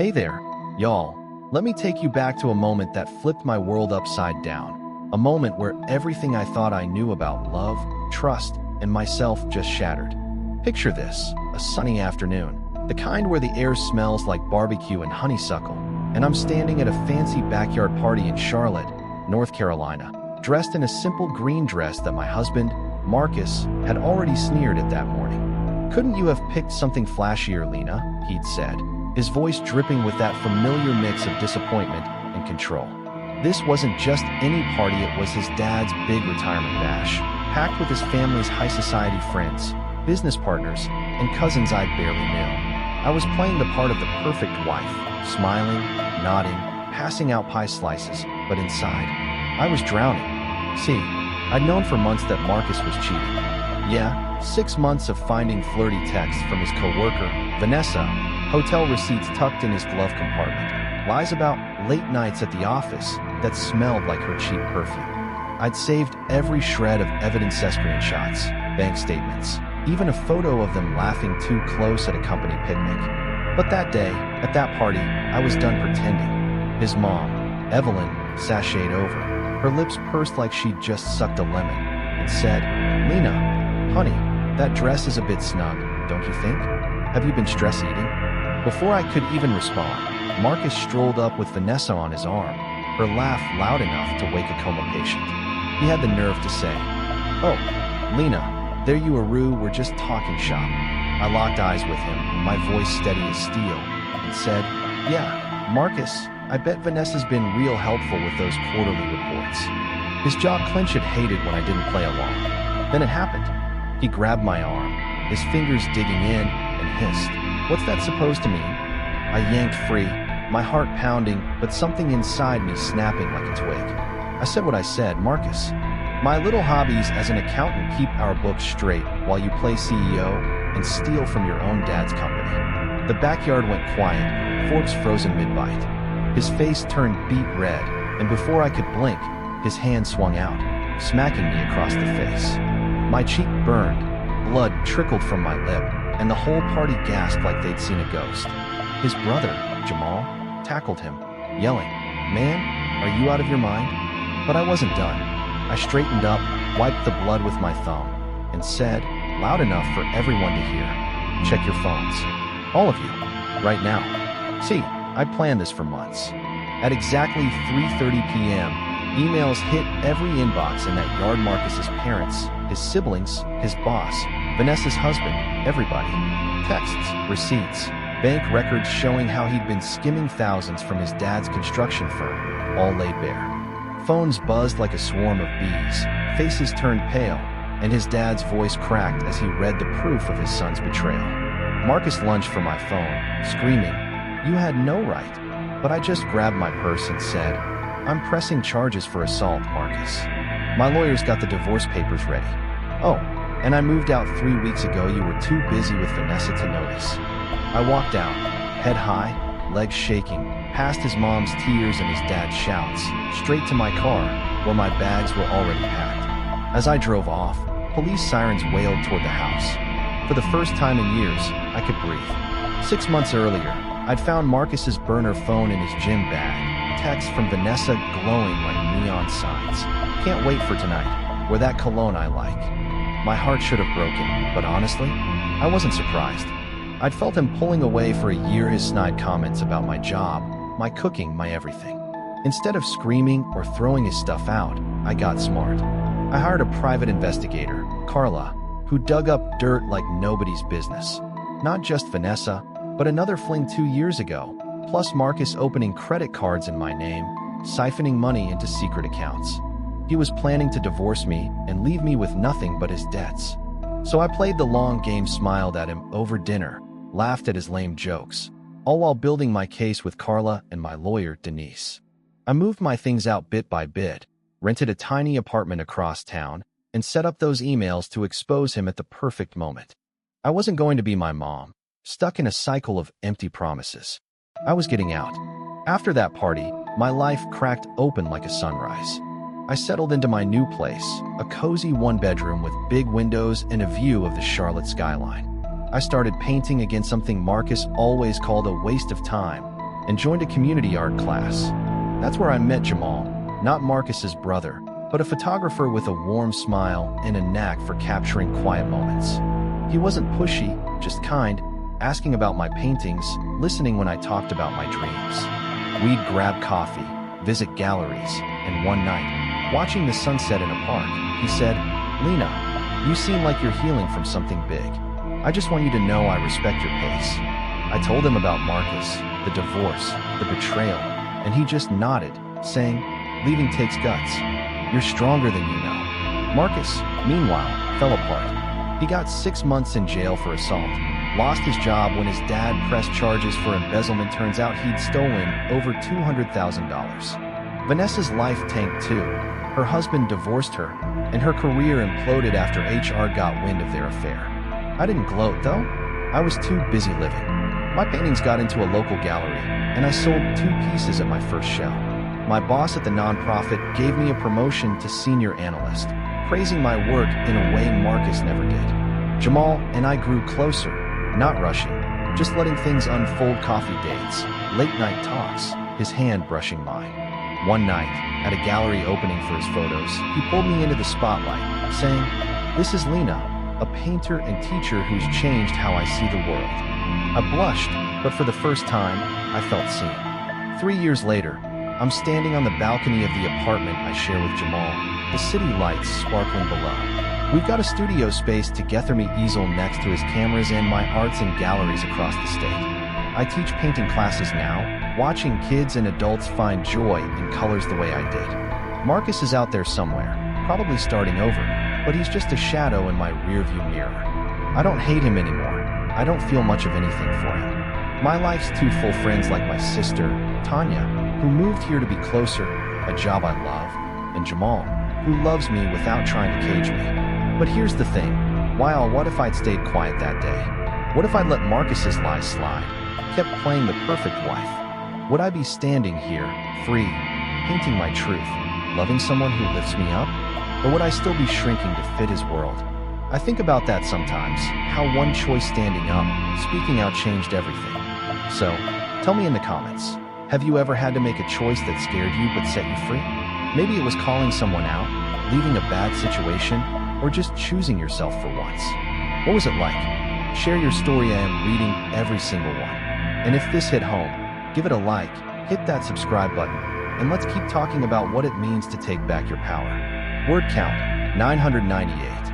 Hey there, y'all. Let me take you back to a moment that flipped my world upside down. A moment where everything I thought I knew about love, trust, and myself just shattered. Picture this, a sunny afternoon, the kind where the air smells like barbecue and honeysuckle, and I'm standing at a fancy backyard party in Charlotte, North Carolina, dressed in a simple green dress that my husband, Marcus, had already sneered at that morning. "Couldn't you have picked something flashier, Lena?" he'd said, his voice dripping with that familiar mix of disappointment and control. This wasn't just any party, it was his dad's big retirement bash, packed with his family's high society friends, business partners, and cousins I barely knew. I was playing the part of the perfect wife, smiling, nodding, passing out pie slices, but inside, I was drowning. See, I'd known for months that Marcus was cheating. Yeah, 6 months of finding flirty texts from his coworker, Vanessa, hotel receipts tucked in his glove compartment, lies about late nights at the office that smelled like her cheap perfume. I'd saved every shred of evidence, screenshots, bank statements, even a photo of them laughing too close at a company picnic. But that day, at that party, I was done pretending. His mom, Evelyn, sashayed over, her lips pursed like she'd just sucked a lemon, and said, "Lena, honey, that dress is a bit snug, don't you think? Have you been stress eating?" Before I could even respond, Marcus strolled up with Vanessa on his arm, her laugh loud enough to wake a coma patient. He had the nerve to say, "Oh, Lena, there you are, we're just talking shop." I locked eyes with him, my voice steady as steel, and said, "Yeah, Marcus, I bet Vanessa's been real helpful with those quarterly reports." His jaw clenched, hated when I didn't play along. Then it happened. He grabbed my arm, his fingers digging in, and hissed, "What's that supposed to mean?" I yanked free, my heart pounding, but something inside me snapping like a twig. I said what I said, "Marcus, my little hobbies as an accountant keep our books straight while you play CEO and steal from your own dad's company." The backyard went quiet, forks frozen mid-bite. His face turned beet red, and before I could blink, his hand swung out, smacking me across the face. My cheek burned, blood trickled from my lip, and the whole party gasped like they'd seen a ghost. His brother, Jamal, tackled him, yelling, "Man, are you out of your mind?" But I wasn't done. I straightened up, wiped the blood with my thumb, and said, loud enough for everyone to hear, "Check your phones. All of you. Right now." See, I planned this for months. At exactly 3:30 p.m., emails hit every inbox in that yard. Marcus's parents, his siblings, his boss, Vanessa's husband, everybody. Texts, receipts, bank records showing how he'd been skimming thousands from his dad's construction firm, all laid bare. Phones buzzed like a swarm of bees, faces turned pale, and his dad's voice cracked as he read the proof of his son's betrayal. Marcus lunged for my phone, screaming, "You had no right." But I just grabbed my purse and said, "I'm pressing charges for assault, Marcus. My lawyer's got the divorce papers ready. Oh, and I moved out 3 weeks ago. You were too busy with Vanessa to notice." I walked out, head high, legs shaking, past his mom's tears and his dad's shouts, straight to my car, where my bags were already packed. As I drove off, police sirens wailed toward the house. For the first time in years, I could breathe. 6 months earlier, I'd found Marcus's burner phone in his gym bag, texts from Vanessa glowing like neon signs. "Can't wait for tonight. Wear that cologne I like." My heart should have broken, but honestly, I wasn't surprised. I'd felt him pulling away for a year, his snide comments about my job, my cooking, my everything. Instead of screaming or throwing his stuff out, I got smart. I hired a private investigator, Carla, who dug up dirt like nobody's business. Not just Vanessa, but another fling 2 years ago, plus Marcus opening credit cards in my name, siphoning money into secret accounts. He was planning to divorce me and leave me with nothing but his debts. So I played the long game, smiled at him over dinner, laughed at his lame jokes, all while building my case with Carla and my lawyer, Denise. I moved my things out bit by bit, rented a tiny apartment across town, and set up those emails to expose him at the perfect moment. I wasn't going to be my mom, stuck in a cycle of empty promises. I was getting out. After that party, my life cracked open like a sunrise. I settled into my new place, a cozy one-bedroom with big windows and a view of the Charlotte skyline. I started painting again, something Marcus always called a waste of time, and joined a community art class. That's where I met Jamal, not Marcus's brother, but a photographer with a warm smile and a knack for capturing quiet moments. He wasn't pushy, just kind, asking about my paintings, listening when I talked about my dreams. We'd grab coffee, visit galleries, and one night, watching the sunset in a park, he said, "Lena, you seem like you're healing from something big. I just want you to know I respect your pace." I told him about Marcus, the divorce, the betrayal, and he just nodded, saying, "Leaving takes guts. You're stronger than you know." Marcus, meanwhile, fell apart. He got 6 months in jail for assault, lost his job when his dad pressed charges for embezzlement. Turns out he'd stolen over $200,000. Vanessa's life tanked too. Her husband divorced her, and her career imploded after HR got wind of their affair. I didn't gloat, though. I was too busy living. My paintings got into a local gallery, and I sold 2 pieces at my first show. My boss at the nonprofit gave me a promotion to senior analyst, praising my work in a way Marcus never did. Jamal and I grew closer, not rushing, just letting things unfold. Coffee dates, late night talks, his hand brushing mine. One night, at a gallery opening for his photos, he pulled me into the spotlight, saying, "This is Lena, a painter and teacher who's changed how I see the world." I blushed, but for the first time, I felt seen. 3 years later, I'm standing on the balcony of the apartment I share with Jamal, the city lights sparkling below. We've got a studio space together, me easel next to his cameras, and my arts in galleries across the state. I teach painting classes now, watching kids and adults find joy in colors the way I did. Marcus is out there somewhere, probably starting over, but he's just a shadow in my rearview mirror. I don't hate him anymore. I don't feel much of anything for him. My life's too full. Friends like my sister, Tanya, who moved here to be closer, a job I love, and Jamal, who loves me without trying to cage me. But here's the thing. What if I'd stayed quiet that day? What if I'd let Marcus's lies slide, kept playing the perfect wife? Would I be standing here, free, painting my truth, loving someone who lifts me up? Or would I still be shrinking to fit his world? I think about that sometimes, how one choice, standing up, speaking out, changed everything. So, tell me in the comments, have you ever had to make a choice that scared you but set you free? Maybe it was calling someone out, leaving a bad situation, or just choosing yourself for once. What was it like? Share your story. I am reading every single one. And if this hit home, give it a like, hit that subscribe button, and let's keep talking about what it means to take back your power. Word count, 998.